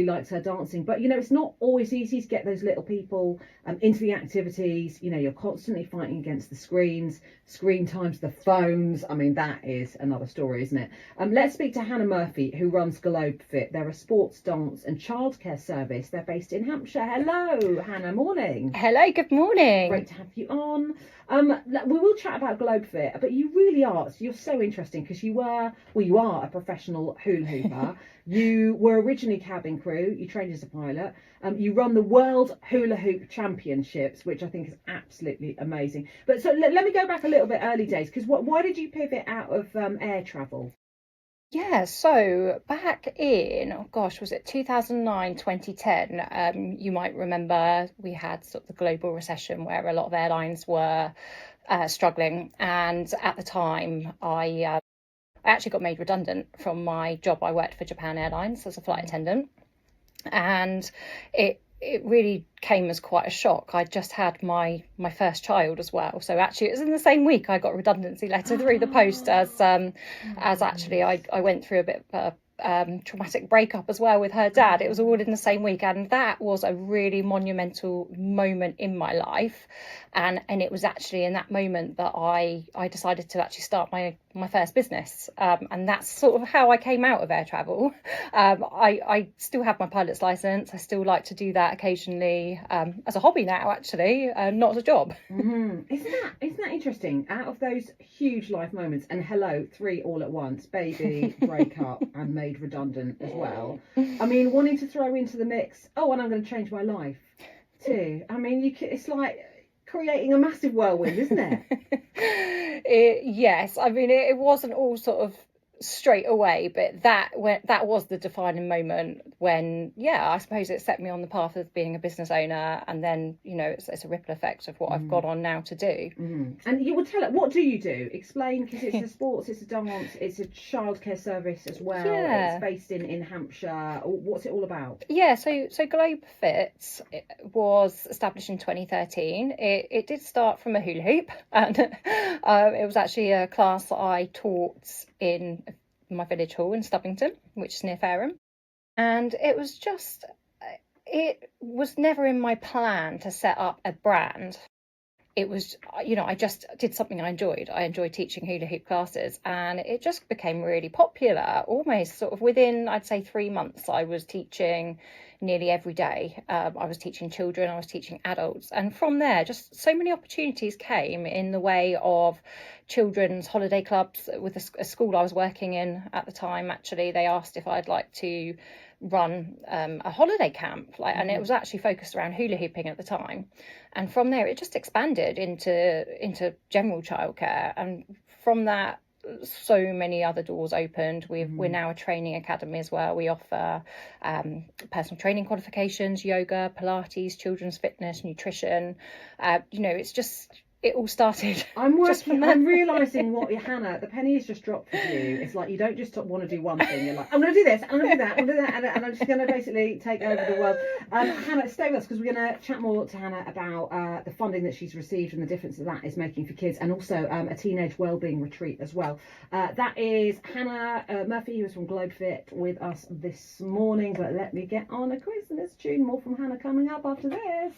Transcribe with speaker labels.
Speaker 1: likes her dancing, but it's not always easy to get those little people into the activities. You're constantly fighting against the screen times, the phones. I mean, that is another story, isn't it? Let's speak to Hannah Murphy, who runs Globefit. They're a sports, dance and childcare service. They're based in Hampshire. Hello, Hannah. Morning.
Speaker 2: Hello, good morning.
Speaker 1: Great to have you on. We will chat about Globefit, but you really are. You're so interesting because you are a professional hula hooper. You were originally cabin crew. You trained as a pilot. You run the World Hula Hoop Championships, which I think is absolutely amazing. But so let me go back a little bit early days, because why did you pivot out of air travel?
Speaker 2: Yeah, so back in, oh gosh, was it 2009, 2010? You might remember we had sort of the global recession where a lot of airlines were struggling. And at the time, I actually got made redundant from my job. I worked for Japan Airlines as a flight attendant. And it really came as quite a shock. I just had my first child as well, so actually it was in the same week I got a redundancy letter through the post, as actually I went through a bit of a traumatic breakup as well with her dad. It was all in the same week, and that was a really monumental moment in my life, and it was actually in that moment that I decided to actually start my first business, and that's sort of how I came out of air travel. I still have my pilot's license. I still like to do that occasionally as a hobby now, actually, not as a job.
Speaker 1: Mm-hmm. Isn't that interesting? Out of those huge life moments, and hello, 3 all at once: baby, breakup, and made redundant as well. I mean, wanting to throw into the mix, oh, and I'm going to change my life too. I mean, it's like creating a massive whirlwind, isn't it?
Speaker 2: Yes, I mean it wasn't all sort of straight away, but that was the defining moment when, yeah, I suppose it set me on the path of being a business owner, and then it's a ripple effect of what I've got on now to do.
Speaker 1: And you will tell it, what do you do? Explain, because it's a sports, it's a dance, it's a childcare service as well.
Speaker 2: Yeah.
Speaker 1: It's based in Hampshire. What's it all about?
Speaker 2: Yeah, so Globefit was established in 2013. It did start from a hula hoop, and it was actually a class that I taught in my village hall in Stubbington, which is near Fareham. And it was never in my plan to set up a brand. It was, I just did something I enjoyed. I enjoyed teaching hula hoop classes, and it just became really popular. Almost sort of within, I'd say, 3 months, I was teaching nearly every day. I was teaching children, I was teaching adults. And from there, just so many opportunities came in the way of children's holiday clubs. With a school I was working in at the time, actually, they asked if I'd like to run a holiday camp, and it was actually focused around hula hooping at the time. And from there it just expanded into general childcare, and from that so many other doors opened. We're now a training academy as well. We offer personal training qualifications, yoga, Pilates, children's fitness, nutrition. It's just, it all started.
Speaker 1: I'm realising Hannah, the penny has just dropped for you. It's like you don't just want to do one thing. You're like, I'm going to do this, I'm going to do that, I'm going to do that, and I'm just going to basically take over the world. Hannah, stay with us, because we're going to chat more to Hannah about the funding that she's received and the difference that is making for kids, and also a teenage wellbeing retreat as well. That is Hannah Murphy, who is from Globefit, with us this morning. But let me get on a Christmas tune. More from Hannah coming up after this.